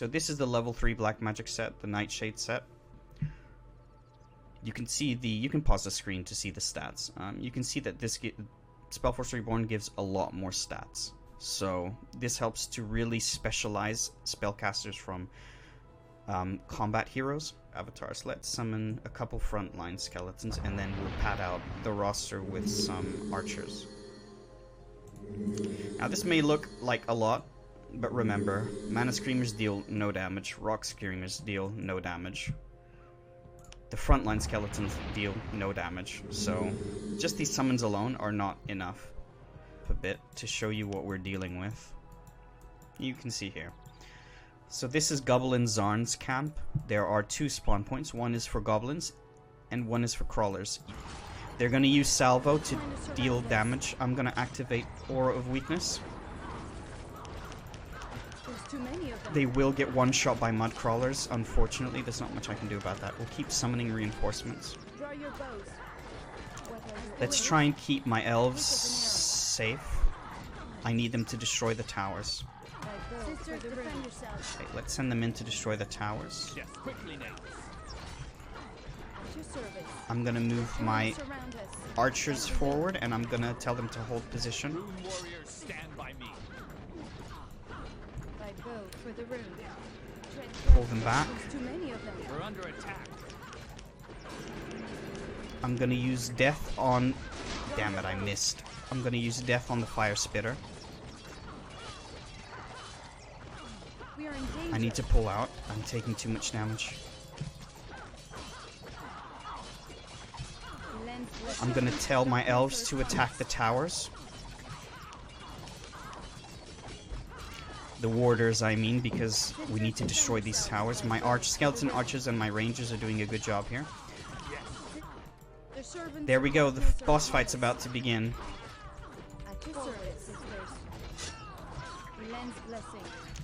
So this is the level 3 black magic set, the Nightshade set. You can see you can pause the screen to see the stats. You can see that this Spellforce Reborn gives a lot more stats. So this helps to really specialize spellcasters from combat heroes, avatars. Let's summon a couple frontline skeletons and then we'll pad out the roster with some archers. Now this may look like a lot, but remember, Mana Screamers deal no damage, Rock Screamers deal no damage. The frontline skeletons deal no damage, so just these summons alone are not enough a bit to show you what we're dealing with. You can see here. So this is Goblin Zorn's camp. There are 2 spawn points. One is for goblins and one is for crawlers. They're going to use salvo to deal damage. I'm going to activate Aura of Weakness. They will get one shot by mud crawlers. Unfortunately, there's not much I can do about that. We'll keep summoning reinforcements. Let's try and keep my elves safe. I need them to destroy the towers. Okay, let's send them in to destroy the towers. I'm gonna move my archers forward and I'm gonna tell them to hold position. Pull them back. We're under attack. I'm gonna use death on... Damn it, I missed. I'm gonna use death on the fire spitter. I need to pull out. I'm taking too much damage. I'm gonna tell my elves to attack the towers. The warders, I mean, because we need to destroy these towers. My skeleton archers and my rangers are doing a good job here. There we go, the boss fight's about to begin.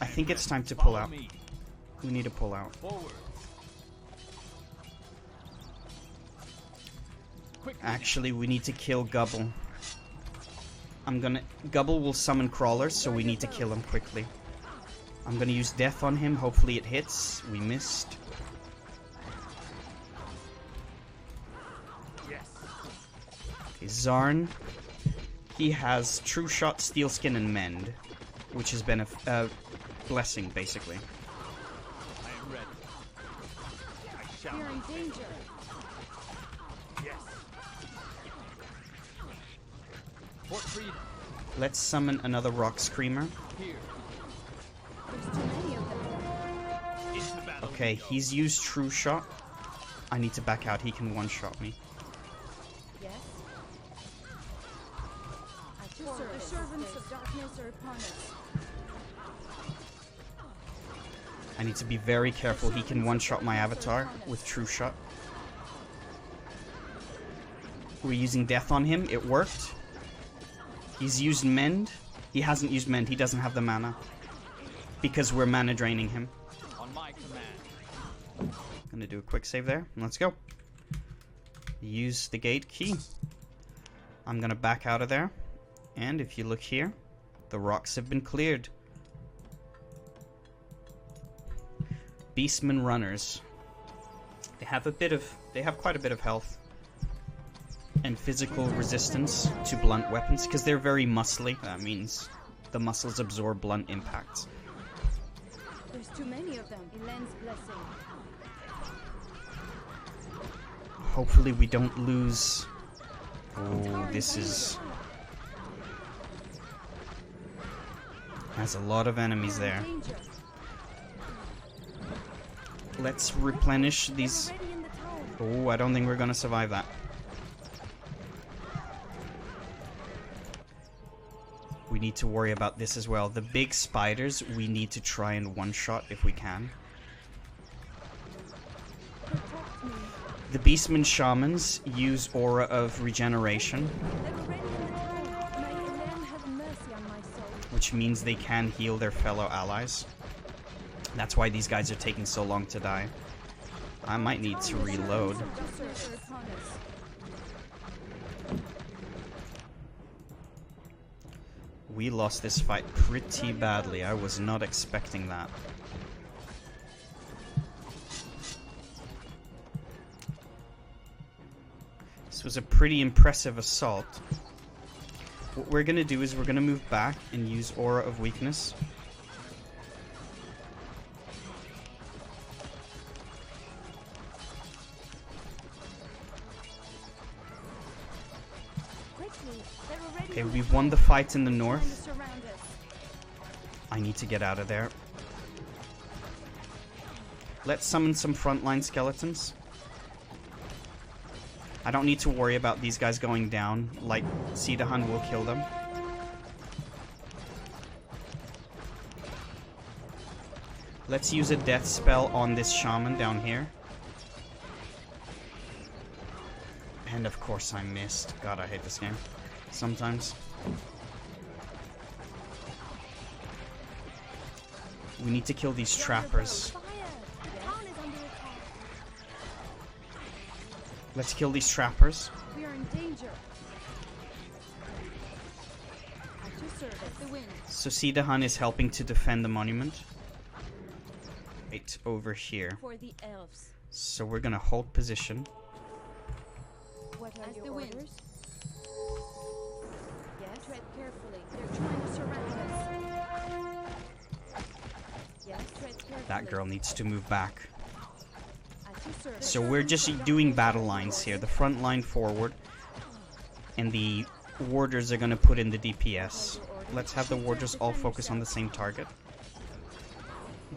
I think it's time to pull out. We need to pull out. Actually, we need to kill Gubble. Gubble will summon crawlers, so we need to kill him quickly. I'm gonna use death on him, hopefully it hits. We missed. Okay, Zorn. He has True Shot, Steel Skin, and Mend, which has been a blessing, basically. I am ready. I shall You're in danger. Yes. For freedom. Let's summon another Rock Screamer. Here. There's too many of them. Into battle. Okay, he's used True Shot. I need to back out, he can one-shot me. Yes. The servants of darkness are upon us. I need to be very careful, he can one-shot my avatar with True Shot. We're using death on him, it worked. He's used Mend. He hasn't used Mend, he doesn't have the mana. Because we're mana draining him. On my command. Gonna do a quick save there. Let's go. Use the gate key. I'm gonna back out of there. And if you look here, the rocks have been cleared. Beastmen runners. They have quite a bit of health. And physical resistance to blunt weapons, because they're very muscly. That means the muscles absorb blunt impacts. There's too many of them. Elend's blessing. Hopefully we don't lose. Oh, this is... Has a lot of enemies there. Let's replenish these... Oh, I don't think we're gonna survive that. We need to worry about this as well. The big spiders, we need to try and one-shot if we can. The Beastmen Shamans use Aura of Regeneration, which means they can heal their fellow allies. That's why these guys are taking so long to die. I might need to reload. We lost this fight pretty badly. I was not expecting that. was a pretty impressive assault. What we're gonna do is we're gonna move back and use Aura of Weakness. Okay, we've won the fight in the north. I need to get out of there. Let's summon some frontline skeletons. I don't need to worry about these guys going down, like Sidahan will kill them. Let's use a death spell on this shaman down here. And of course I missed. God, I hate this game. Sometimes. We need to kill these trappers. Let's kill these trappers. We are in danger. At your service, the wind. So Sidahan is helping to defend the monument. Right over here. For the elves. So we're gonna hold position. What are your orders? Yes. Tread carefully. They're trying to surround us. Yes. Tread carefully. That girl needs to move back. At your service. So we're just doing battle lines here. The front line forward. And the warders are gonna put in the DPS. Let's have the warders all focus on the same target.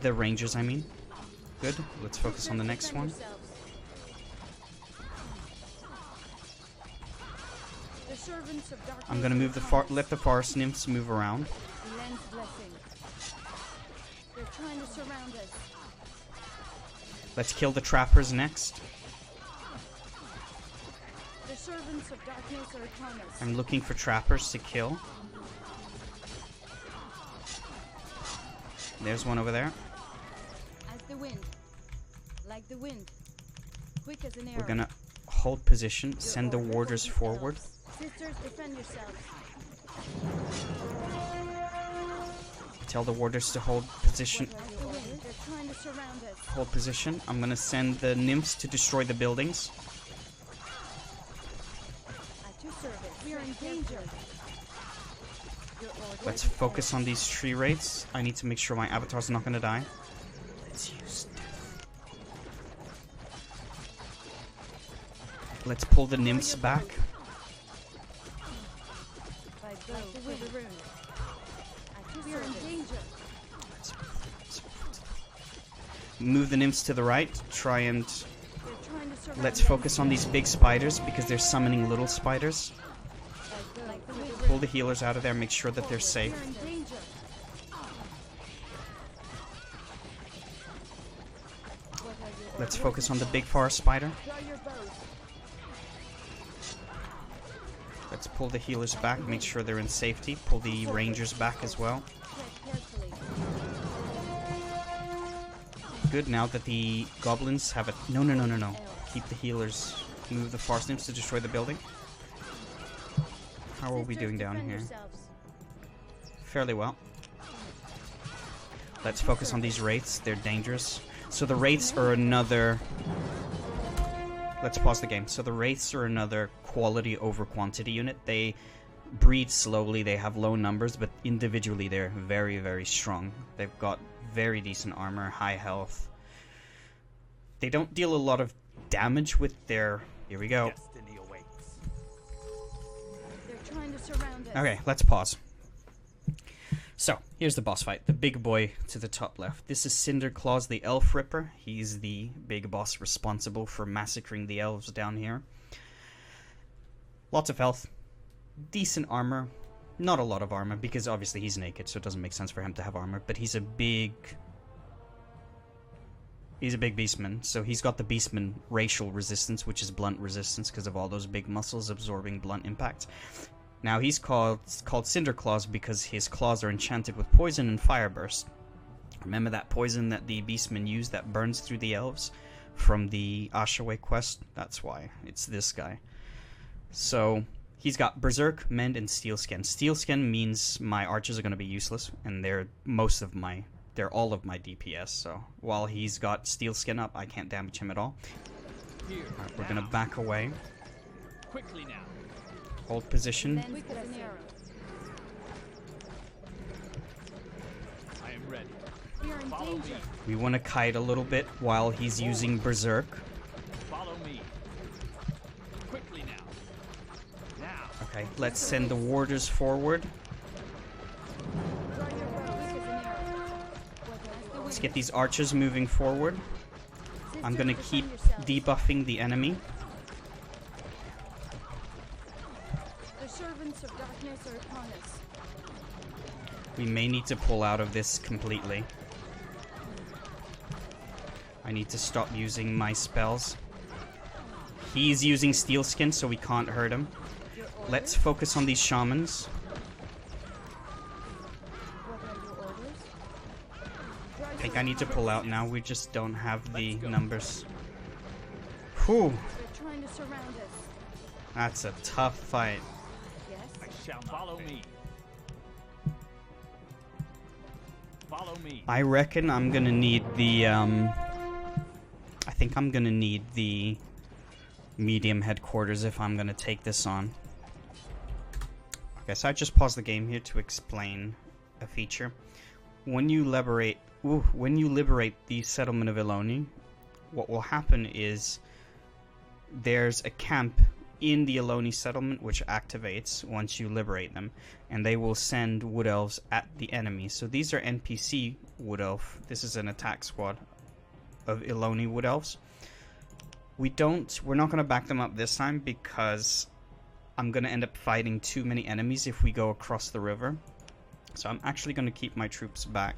The rangers, I mean. Good. Let's focus on the next one. I'm gonna move the let the forest nymphs move around. They're trying to surround us. Let's kill the trappers next. The servants of darkness are upon us. I'm looking for trappers to kill. There's one over there. As the wind. Like the wind. Quick as an arrow. We're gonna hold position, send the warders forward. Sisters, defend yourselves. Tell the warders to hold position. They're trying to surround us. Hold position. I'm gonna send the nymphs to destroy the buildings. At your service. We are in danger. Let's focus on these tree wraiths. I need to make sure my avatar's not gonna die. Let's use death. Let's pull the nymphs back. We are in danger. Move the nymphs to the right. Try and They're trying to surround let's us. focus on these big spiders because they're summoning little spiders. Like the wind. Pull the healers out of there. Make sure that they're We safe. are in danger. Let's focus on the big forest spider. Draw your bows. Let's pull the healers back. Make sure they're in safety. Pull the rangers back as well. Tread carefully. Good, now that the goblins have it. No. Keep the healers. Move the forest nymphs to destroy the building. How are we doing down Defend here? yourselves. Fairly well. Let's focus on these wraiths. They're dangerous. So the wraiths are another... Let's pause the game. So the wraiths are another quality over quantity unit. They breed slowly. They have low numbers, but individually they're very, very strong. They've got very decent armor, high health. They don't deal a lot of damage with their... Here we go. Destiny awaits. They're trying to surround us. Okay, let's pause. So, here's the boss fight. The big boy to the top left. This is Cinder Claus, the Elf Ripper. He's the big boss responsible for massacring the elves down here. Lots of health. Decent armor. Not a lot of armor, because obviously he's naked, so it doesn't make sense for him to have armor. But he's a big beastman, so he's got the beastman racial resistance, which is blunt resistance, because of all those big muscles absorbing blunt impact. Now, he's called Cinder Claus because his claws are enchanted with poison and fire burst. Remember that poison that the beastmen use that burns through the elves from the Ashaway quest? That's why. It's this guy. So, he's got Berserk, Mend, and Steel Skin. Steel Skin means my archers are going to be useless, and they're all of my DPS, so while he's got Steel Skin up, I can't damage him at all. Here. Alright, we're going to back away. Quickly now. Hold position. Then quick as an arrow. I am ready. We are in Follow danger. me. We want to kite a little bit while he's using Berserk. Follow me. Quickly now. Now. Okay, let's send the warders forward. Draw your bow. Quick as an arrow. Let's get these archers moving forward. I'm gonna keep debuffing the enemy. The servants of darkness are upon us. We may need to pull out of this completely. I need to stop using my spells. He's using steel skin, so we can't hurt him. Let's focus on these shamans. What are your orders? I think I need to pull out now. We just don't have the numbers. Whew, They're trying to surround us. that's a tough fight. Yes. I shall follow me. Follow me. I reckon I'm gonna need the, I think I'm gonna need the medium headquarters if I'm gonna take this on. Okay, so I just paused the game here to explain a feature. When you liberate the settlement of Eloni, what will happen is there's a camp in the Eloni settlement which activates once you liberate them, and they will send wood elves at the enemy. So these are NPC wood elf. This is an attack squad of Eloni wood elves. We're not going to back them up this time because I'm going to end up fighting too many enemies if we go across the river. So I'm actually going to keep my troops back.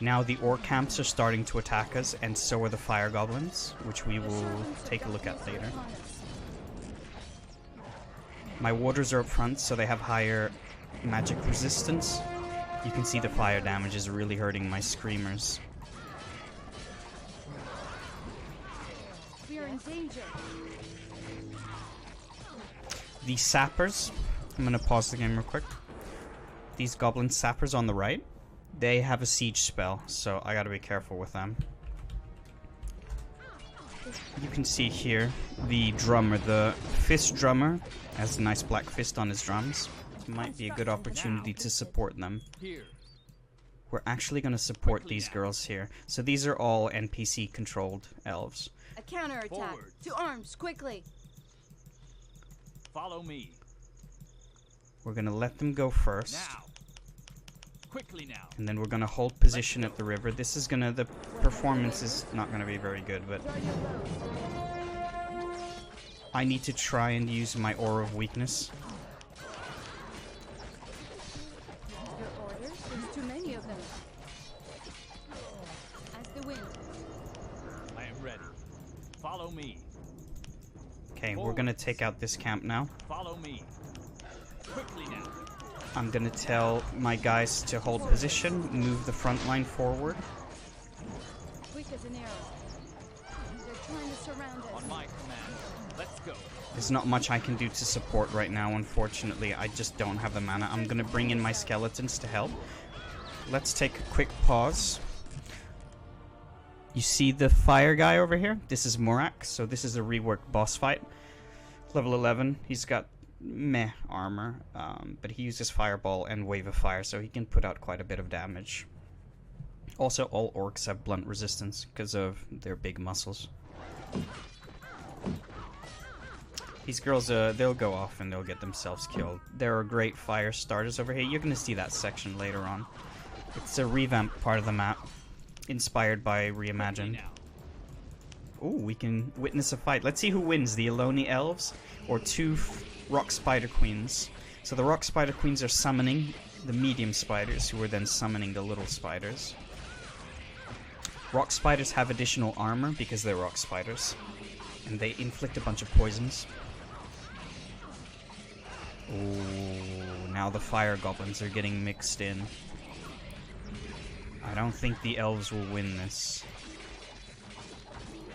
Now the orc camps are starting to attack us, and so are the fire goblins, which we will take a look at later. My warders are up front, so they have higher magic resistance. You can see the fire damage is really hurting my screamers. We are in danger. The sappers, I'm going to pause the game real quick. These goblin sappers on the right, they have a siege spell, so I gotta be careful with them. You can see here the drummer, the fist drummer, has a nice black fist on his drums. Might be a good opportunity to support them. Here. We're actually going to support these girls here. So these are all NPC controlled elves. A counterattack. Forward. To arms, quickly. Follow me. We're going to let them go first. Now. Quickly now. And then we're going to hold position at the river. This is going to, the performance is not going to be very good, but Draw your bow. I need to try and use my Aura of Weakness. Your orders? There's too many of them. As the wind. I am ready. Follow me. Okay, we're going to take out this camp now. Follow me. Quickly now. I'm going to tell my guys to hold position, move the front line forward. Quick as an arrow. They're trying to surround us. On my command. Let's go. There's not much I can do to support right now, unfortunately. I just don't have the mana. I'm going to bring in my skeletons to help. Let's take a quick pause. You see the fire guy over here? This is Morak, so this is a reworked boss fight. Level 11. He's got meh armor, but he uses fireball and wave of fire, so he can put out quite a bit of damage. Also, all orcs have blunt resistance because of their big muscles. These girls, they'll go off and they'll get themselves killed. There are great fire starters over here. You're going to see that section later on. It's a revamped part of the map, inspired by Reimagined. Ooh, we can witness a fight. Let's see who wins, the Eloni elves or two rock spider queens. So the rock spider queens are summoning the medium spiders, who are then summoning the little spiders. Rock spiders have additional armor because they're rock spiders, and they inflict a bunch of poisons. Ooh, now the fire goblins are getting mixed in. I don't think the elves will win this.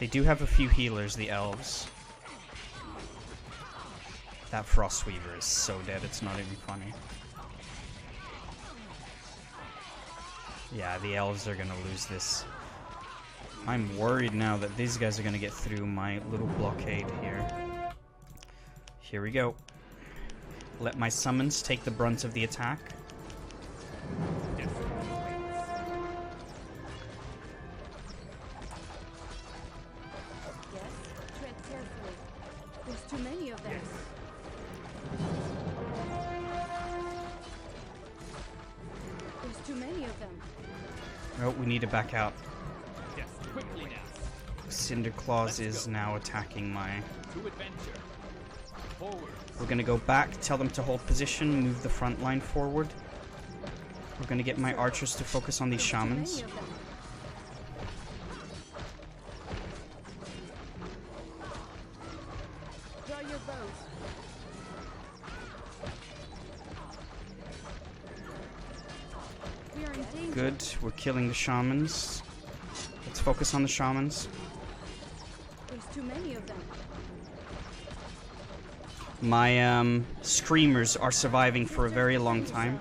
They do have a few healers, the elves. That Frostweaver is so dead, it's not even funny. Yeah, the elves are gonna lose this. I'm worried now that these guys are gonna get through my little blockade here. Here we go. Let my summons take the brunt of the attack. Yes. Yes, tread carefully. There's too many of them. Yes. There's too many of them. Oh, we need to back out. Yes. Quickly now. Cinder Claus is now attacking my... To adventure. Forward. We're gonna go back, tell them to hold position, move the front line forward. We're gonna get my archers to focus on these shamans. Too many of them. Draw your bows. We are in danger. Good, we're killing the shamans. Let's focus on the shamans. There's too many of them. My screamers are surviving for a very long time.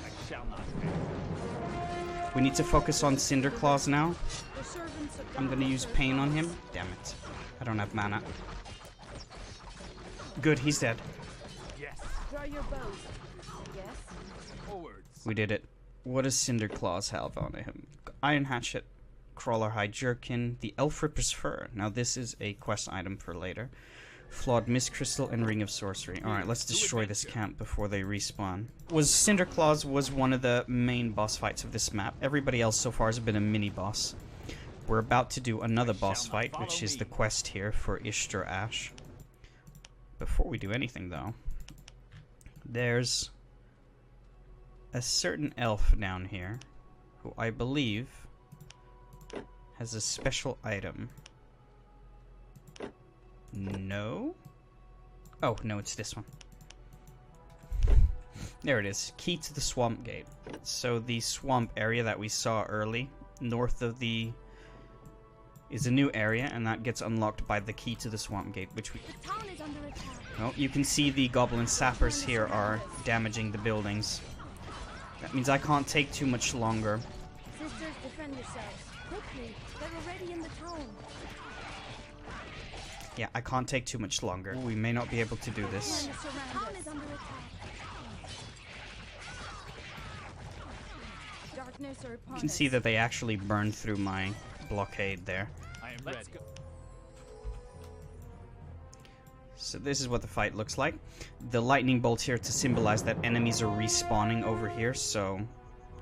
I shall not fail. We need to focus on Cinder Claus now. The servants of I'm God gonna use serve pain on us. him. Damn it. I don't have mana. Good, he's dead. Yes. Draw your bows. Yes. Forwards. We did it. What does Cinder Claus have on him? Iron Hatchet, Crawler Hide Jerkin, the Elf Ripper's Fur. Now this is a quest item for later. Flawed Mist Crystal and Ring of Sorcery. Alright, let's destroy this camp before they respawn. Cinder Claus was one of the main boss fights of this map. Everybody else so far has been a mini-boss. We're about to do another boss fight, which is the quest here for Ishtar Ash. Before we do anything, though, there's a certain elf down here who I believe has a special item. No? Oh, no, it's this one. There it is. Key to the Swamp Gate. So the swamp area that we saw early, north of the... is a new area, and that gets unlocked by the key to the Swamp Gate, which we... The town is under attack. Oh, you can see the Goblin sappers here are damaging the buildings. That means I can't take too much longer. Sisters, defend yourselves. Quickly, they're already in the town. Yeah, I can't take too much longer. We may not be able to do this. The town is under attack. Darkness are upon You can see that they actually burned through my blockade there. I am ready. Go. So this is what the fight looks like. The lightning bolt here to symbolize that enemies are respawning over here, so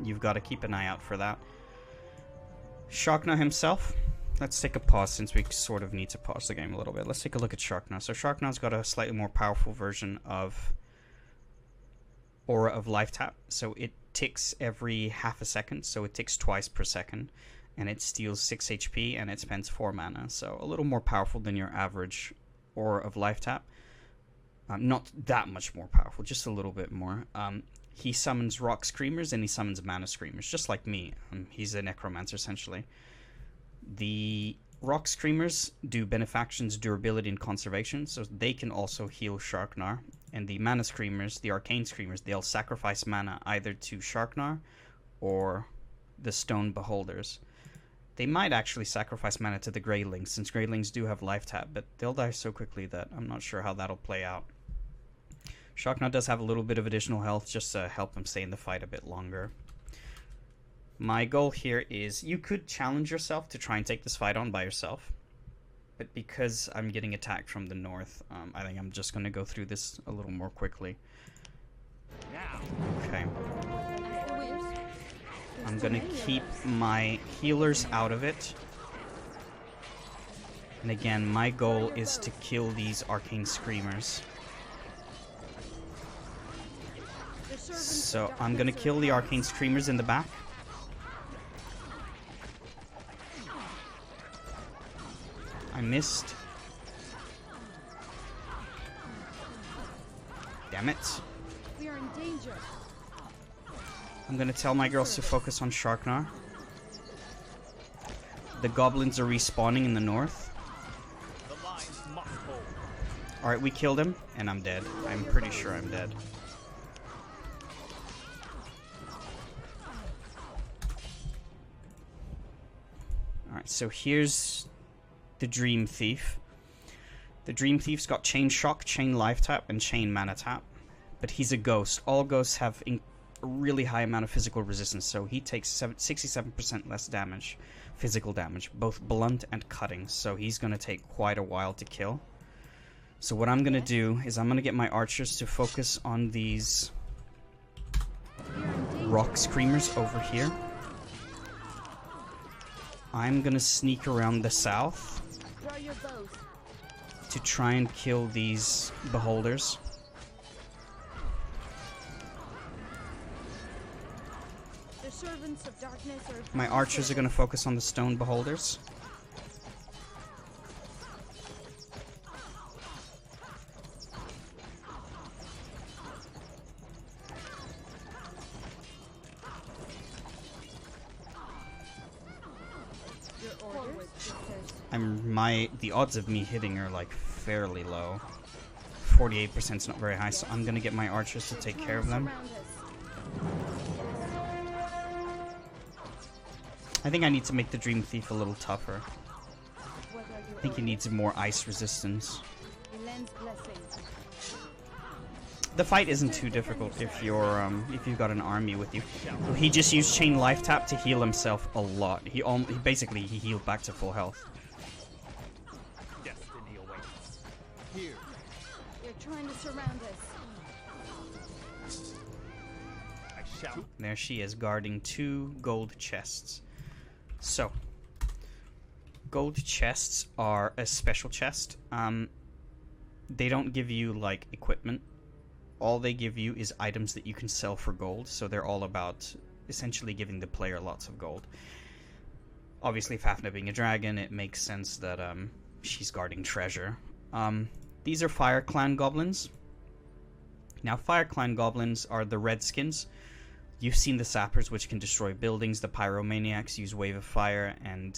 you've got to keep an eye out for that. Sharna himself. Let's take a pause since we sort of need to pause the game a little bit. Let's take a look at Sharna. So Sharna's got a slightly more powerful version of Aura of Life Tap. So it ticks every half a second, so it ticks twice per second. And it steals 6 HP and it spends 4 mana. So a little more powerful than your average Aura of Life Tap. Not that much more powerful, just a little bit more. He summons Rock Screamers and he summons Mana Screamers, just like me. He's a necromancer, essentially. The Rock Screamers do Benefaction's Durability and Conservation, so they can also heal Sharknar. And the Mana Screamers, the Arcane Screamers, they'll sacrifice mana either to Sharknar or the Stone Beholders. They might actually sacrifice mana to the Greylings, since Greylings do have Life Tap, but they'll die so quickly that I'm not sure how that'll play out. Sharknar does have a little bit of additional health just to help him stay in the fight a bit longer. My goal here is you could challenge yourself to try and take this fight on by yourself. But because I'm getting attacked from the north, I think I'm just going to go through this a little more quickly. Now. Okay. As the wind. There's I'm too going to many of keep us. my healers out of it. And again, my goal is to kill these Arcane Screamers. The servants of So I'm going to darkness kill are the upon Arcane us. Screamers in the back. I missed. Damn it. We are in danger. I'm gonna tell my girls to focus on Sharknar. The goblins are respawning in the north. The lines must hold. Alright, we killed him, and I'm dead. I'm pretty sure I'm dead. Alright, Alright, so here's the Dream Thief. The Dream Thief's got Chain Shock, Chain Life Tap, and Chain Mana Tap. But he's a ghost. All ghosts have a really high amount of physical resistance, so he takes 67% less damage, physical damage, both blunt and cutting. So he's going to take quite a while to kill. So what I'm going to do is I'm going to get my archers to focus on these rock screamers over here. I'm going to sneak around the south to try and kill these beholders. My archers are going to focus on the stone beholders. The odds of me hitting are like fairly low. 48% is not very high, so I'm going to get my archers to take care of them. I think I need to make the Dream Thief a little tougher. I think he needs more ice resistance. The fight isn't too difficult if you've got an army with you. He just used Chain Life Tap to heal himself a lot. He basically healed back to full health. Destiny awaits. Here. They're trying to surround us. I shall. There she is, guarding 2 gold chests. So, gold chests are a special chest. They don't give you, like, equipment. All they give you is items that you can sell for gold, so they're all about essentially giving the player lots of gold. Obviously, Fafna being a dragon, it makes sense that she's guarding treasure. These are Fire Clan goblins. Now, Fire Clan goblins are the redskins. You've seen the sappers, which can destroy buildings. The pyromaniacs use Wave of Fire, and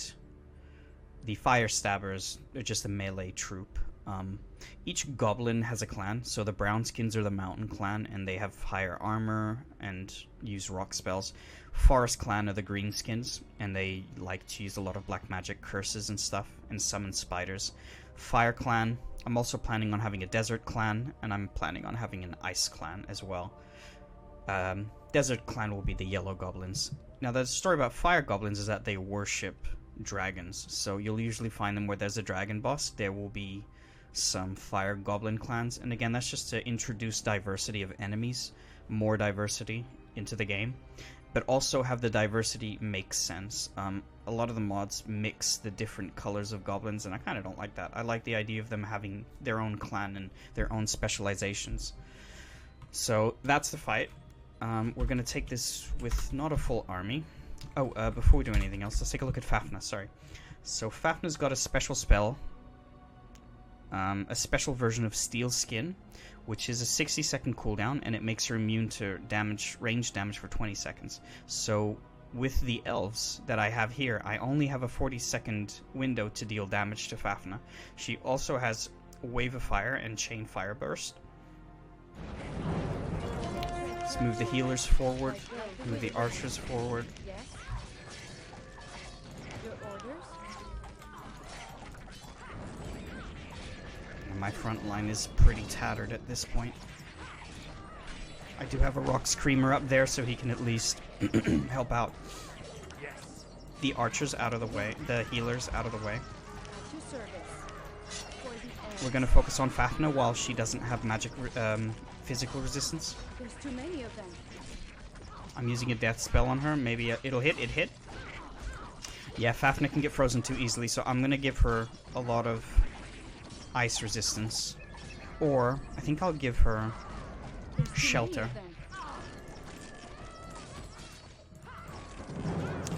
the fire stabbers are just a melee troop. Each goblin has a clan, so the brownskins are the mountain clan, and they have higher armor and use rock spells. Forest clan are the greenskins, and they like to use a lot of black magic curses and stuff, and summon spiders. Fire clan, I'm also planning on having a desert clan, and I'm planning on having an ice clan as well. Desert clan will be the yellow goblins. Now, the story about fire goblins is that they worship dragons, so you'll usually find them where there's a dragon boss. There will be some fire goblin clans, and again, that's just to introduce diversity of enemies, more diversity into the game, but also have the diversity make sense. A lot of the mods mix the different colors of goblins, and I kind of don't like that. I like the idea of them having their own clan and their own specializations. So that's the fight. We're going to take this with not a full army. Oh, before we do anything else, let's take a look at Fafna, sorry. So Fafna's got a special spell, a special version of Steel Skin, which is a 60-second cooldown, and it makes her immune to damage, range damage for 20 seconds. So with the elves that I have here, I only have a 40-second window to deal damage to Fafna. She also has Wave of Fire and Chain Fire Burst. Let's move the healers forward, move the archers forward. Yes. Your orders? And my front line is pretty tattered at this point. I do have a rock screamer up there, so he can at least help out. Yes. The archers out of the way, the healers out of the way. To service. For the elves. We're going to focus on Fafna while she doesn't have magic physical resistance. There's too many of them. I'm using a death spell on her. Maybe it'll hit. It hit. Yeah, Fafna can get frozen too easily, so I'm going to give her a lot of ice resistance. Or, I think I'll give her There's too shelter. many of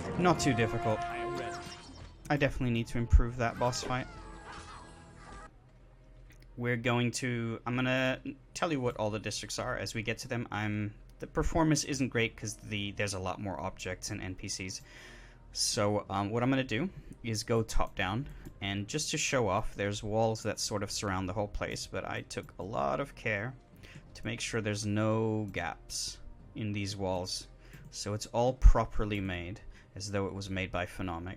them. Not too difficult. I am ready. I definitely need to improve that boss fight. I'm gonna tell you what all the districts are as we get to them. The performance isn't great because there's a lot more objects and NPCs. So what I'm gonna do is go top down, and just to show off, there's walls that sort of surround the whole place, but I took a lot of care to make sure there's no gaps in these walls. So it's all properly made, as though it was made by Phenomic.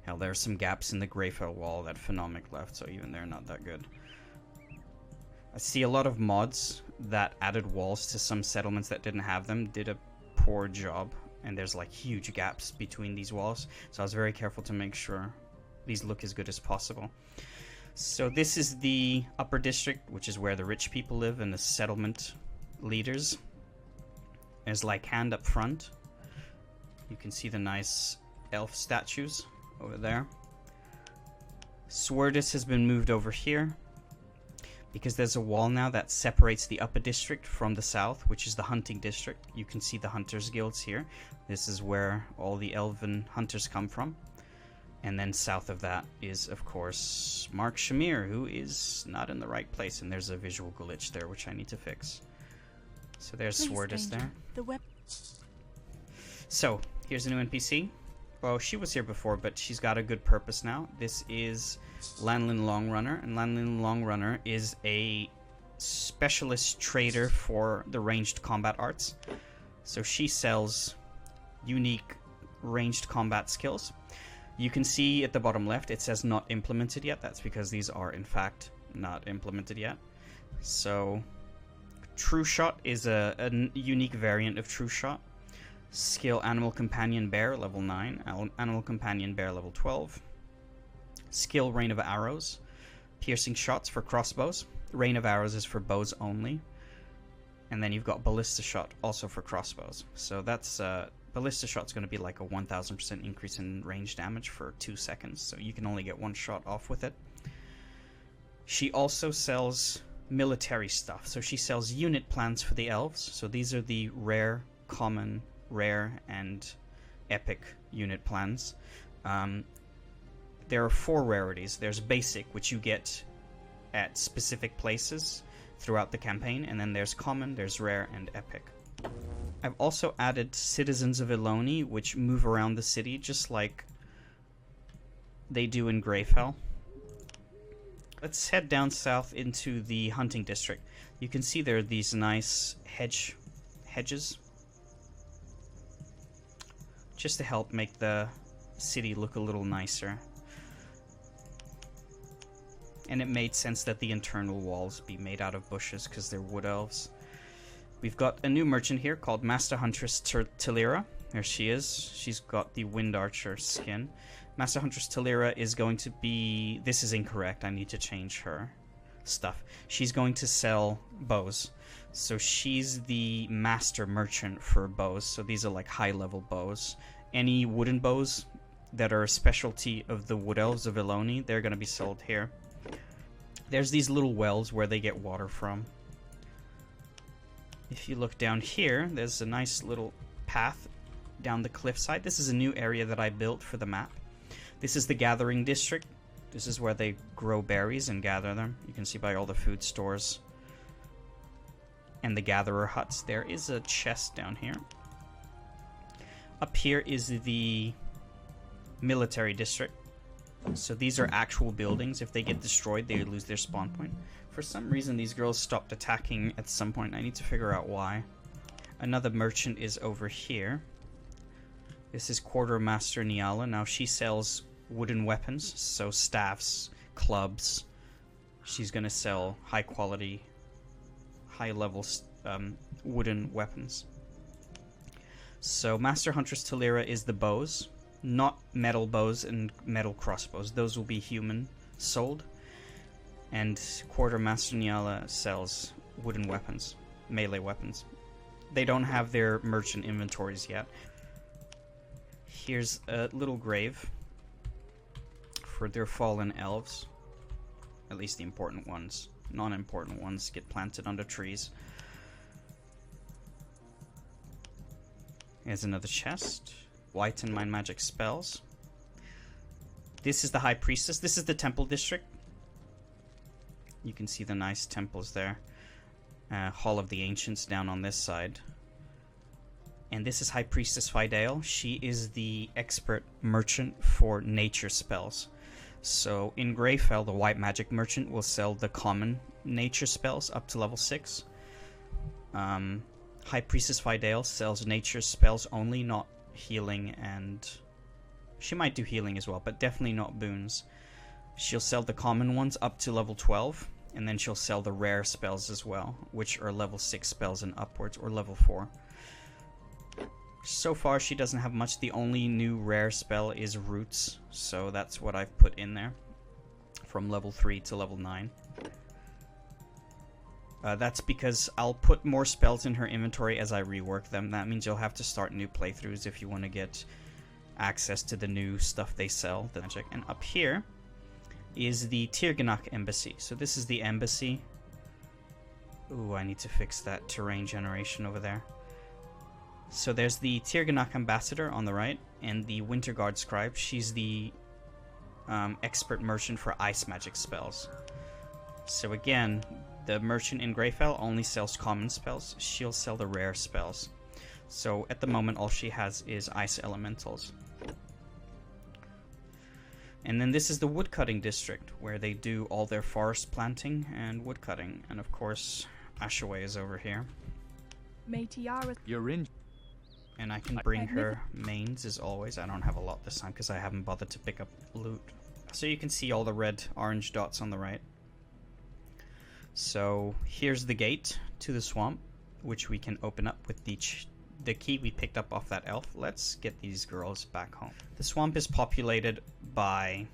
Hell, there are some gaps in the Greyfell wall that Phenomic left, so even they're not that good. I see a lot of mods that added walls to some settlements that didn't have them did a poor job, and there's like huge gaps between these walls, so I was very careful to make sure these look as good as possible. So this is the upper district, which is where the rich people live and the settlement leaders. There's Lycand up front. You can see the nice elf statues over there. Swordis has been moved over here because there's a wall now that separates the upper district from the south, which is the hunting district. You can see the hunters guilds here. This is where all the elven hunters come from. And then south of that is, of course, Mark Shamir, who is not in the right place, and there's a visual glitch there which I need to fix. So there's Swordis there. So here's a new NPC. Well, she was here before, but she's got a good purpose now. This is Lanlin Longrunner, and Lanlin Longrunner is a specialist trader for the ranged combat arts. So she sells unique ranged combat skills. You can see at the bottom left it says not implemented yet. That's because these are in fact not implemented yet. So True Shot is a unique variant of True Shot. Skill Animal Companion Bear, level 9. Animal Companion Bear, level 12. Skill Rain of Arrows. Piercing Shots for crossbows. Rain of Arrows is for bows only. And then you've got Ballista Shot, also for crossbows. So that's... Ballista Shot's going to be like a 1000% increase in range damage for 2 seconds. So you can only get one shot off with it. She also sells military stuff. So she sells unit plans for the elves. So these are the rare, common, rare, and epic unit plans. There are 4 rarities. There's basic, which you get at specific places throughout the campaign, and then there's common, there's rare, and epic. I've also added citizens of Eloni, which move around the city just like they do in Greyfell. Let's head down south into the hunting district. You can see there are these nice hedges just to help make the city look a little nicer. And it made sense that the internal walls be made out of bushes because they're wood elves. We've got a new merchant here called Master Huntress Talira. There she is. She's got the Wind Archer skin. Master Huntress Talira is going to be... This is incorrect. I need to change her stuff. She's going to sell bows. So she's the master merchant for bows. So these are like high-level bows. Any wooden bows that are a specialty of the Wood Elves of Eloni, they're going to be sold here. There's these little wells where they get water from. If you look down here, there's a nice little path down the cliffside. This is a new area that I built for the map. This is the Gathering District. This is where they grow berries and gather them. You can see by all the food stores and the gatherer huts. There is a chest down here. Up here is the Military District. So these are actual buildings. If they get destroyed, they lose their spawn point. For some reason, these girls stopped attacking at some point. I need to figure out why. Another merchant is over here. This is Quartermaster Niala. Now she sells wooden weapons, so staffs, clubs. She's going to sell high-quality, high-level wooden weapons. So Master Huntress Talira is the bows. Not metal bows and metal crossbows. Those will be human sold. And Quartermaster Niala sells wooden weapons, melee weapons. They don't have their merchant inventories yet. Here's a little grave for their fallen elves. At least the important ones. Non-important ones get planted under trees. Here's another chest. White and Mind Magic spells. This is the High Priestess. This is the Temple District. You can see the nice temples there. Hall of the Ancients down on this side. And this is High Priestess Fidale. She is the expert merchant for nature spells. So in Greyfell, the White Magic Merchant will sell the common nature spells up to level 6. High Priestess Fidale sells nature spells only, not healing and She might do healing as well, but definitely not boons. She'll sell the common ones up to level 12, and then she'll sell the rare spells as well, which are level 6 spells and upwards, or level 4. So far, she doesn't have much. The only new rare spell is Roots, so that's what I've put in there, from level 3 to level 9. That's because I'll put more spells in her inventory as I rework them. That means you'll have to start new playthroughs if you want to get access to the new stuff they sell. The magic. And up here is the Tirganach Embassy. So this is the embassy. Ooh, I need to fix that terrain generation over there. So there's the Tirganach Ambassador on the right, and the Winterguard Scribe. She's the expert merchant for ice magic spells. So again, the merchant in Greyfell only sells common spells. She'll sell the rare spells. So at the moment, all she has is ice elementals. And then this is the woodcutting district, where they do all their forest planting and woodcutting. And of course, Ashaway is over here. You're in. And I can bring her mains as always. I don't have a lot this time because I haven't bothered to pick up loot. So you can see all the red, orange dots on the right. So here's the gate to the swamp, which we can open up with the key we picked up off that elf. Let's get these girls back home. The swamp is populated by...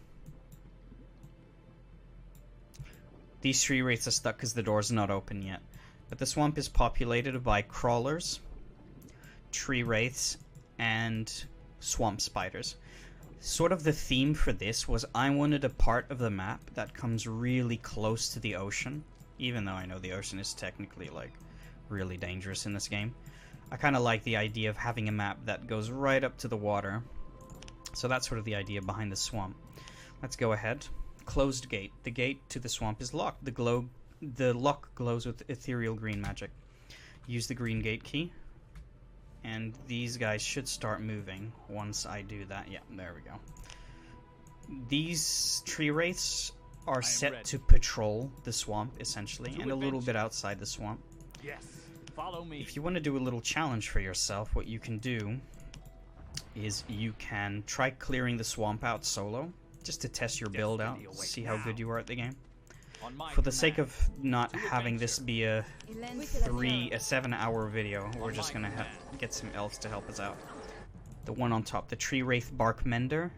These tree wraiths are stuck because the door's not open yet. But the swamp is populated by crawlers, tree wraiths, and swamp spiders. Sort of the theme for this was I wanted a part of the map that comes really close to the ocean. Even though I know the ocean is technically, like, really dangerous in this game. I kind of like the idea of having a map that goes right up to the water. So that's sort of the idea behind the swamp. Let's go ahead. Closed gate. The gate to the swamp is locked. The lock glows with ethereal green magic. Use the green gate key. And these guys should start moving once I do that. Yeah, there we go. These tree wraiths are set to patrol the swamp, essentially, and a little bit outside the swamp. Yes, follow me. If you want to do a little challenge for yourself, what you can do is you can try clearing the swamp out solo, just to test your build out, see how good you are at the game. For the sake of not having this be a 7-hour video, we're just gonna get some elves to help us out. The one on top, the Tree Wraith Bark Mender.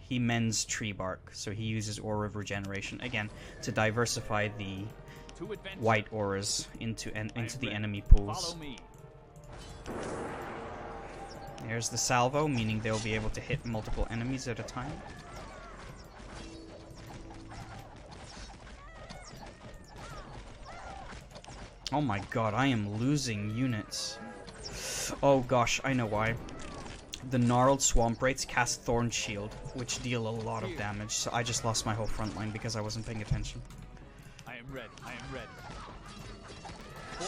He mends tree bark, so he uses Aura of Regeneration, again, to diversify the white auras into the enemy pools. There's the Salvo, meaning they'll be able to hit multiple enemies at a time. Oh my god, I am losing units. Oh gosh, I know why. The gnarled swamp wraiths cast Thorn Shield, which deal a lot of damage, so I just lost my whole front line because I wasn't paying attention. I am ready. I am ready.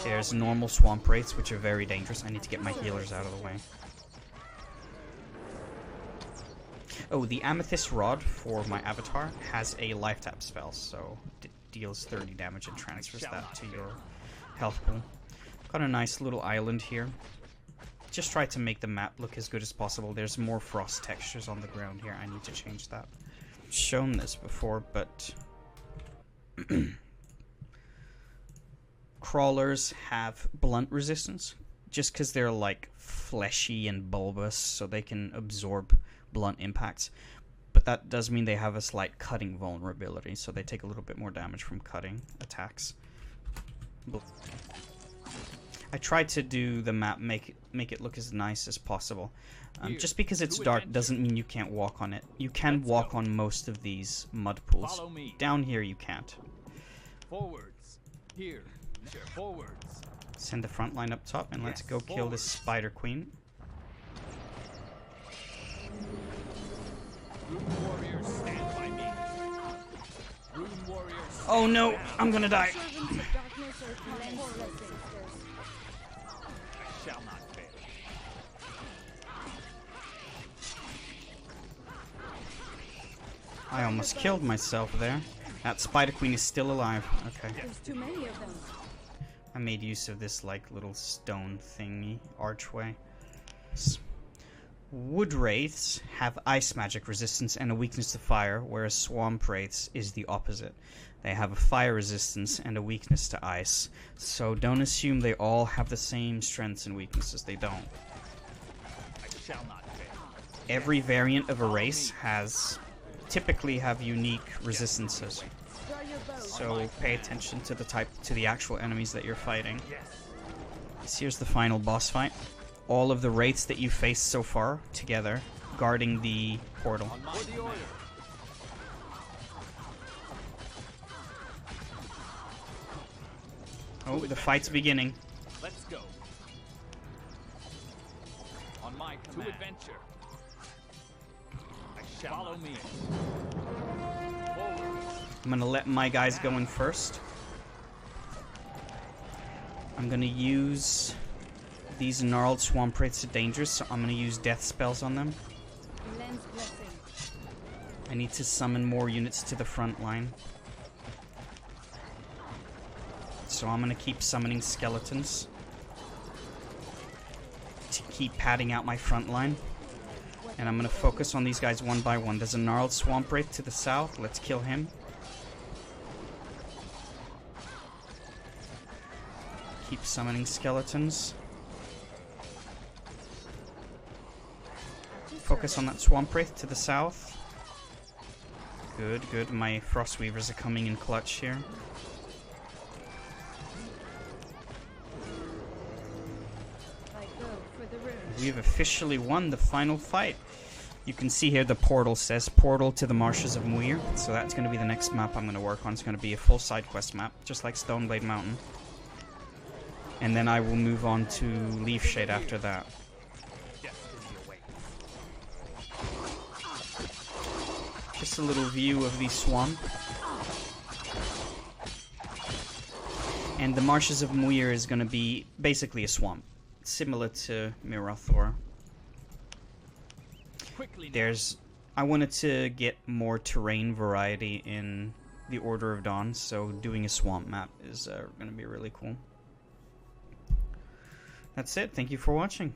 There's normal swamp wraiths, which are very dangerous. I need to get my healers out of the way. Oh, the Amethyst Rod for my avatar has a life tap spell, so it deals 30 damage and transfers that to your health pool. Got a nice little island here. Just try to make the map look as good as possible. There's more frost textures on the ground here. I need to change that. I've shown this before, but crawlers have blunt resistance just because they're like fleshy and bulbous, so they can absorb blunt impacts. But that does mean they have a slight cutting vulnerability, so they take a little bit more damage from cutting attacks. I tried to do the map, make it look as nice as possible. Just because it's dark doesn't mean you can't walk on it. You can walk on most of these mud pools. Down here you can't. Forwards. Here. Forwards. Send the front line up top and let's go kill this spider queen. Rune warriors stand by me. Rune warriors. Oh no, I'm gonna die. Shall not fail. I almost killed myself there. That spider queen is still alive. Okay. There's too many of them. I made use of this like little stone thingy archway. Wood wraiths have ice magic resistance and a weakness to fire, whereas swamp wraiths is the opposite. They have a fire resistance and a weakness to ice. So don't assume they all have the same strengths and weaknesses. They don't. I shall not fail. Every variant of a race typically have unique resistances. Throw your bow. So pay attention to the actual enemies that you're fighting. Yes. So here's the final boss fight. All of the wraiths that you faced so far together, guarding the portal. On my command. Oh, the fight's beginning. Let's go. On my command. To adventure. I shall follow me. Forward. I'm gonna let my guys go in first. I'm gonna use these gnarled swamp wraiths are dangerous, so I'm gonna use death spells on them. Lens blessing. I need to summon more units to the front line. So I'm gonna keep summoning skeletons to keep padding out my front line. And I'm gonna focus on these guys one by one. There's a gnarled swamp wraith to the south. Let's kill him. Keep summoning skeletons. Focus on that swamp wraith to the south. Good, good. My frost weavers are coming in clutch here. I go for the rune. We've officially won the final fight. You can see here the portal says Portal to the Marshes of Muir. So that's going to be the next map I'm going to work on. It's going to be a full side quest map, just like Stoneblade Mountain. And then I will move on to Leaf Shade after that. Just a little view of the swamp. And the Marshes of Muir is going to be basically a swamp, similar to Mirathor. I wanted to get more terrain variety in the Order of Dawn, so doing a swamp map is going to be really cool. That's it. Thank you for watching.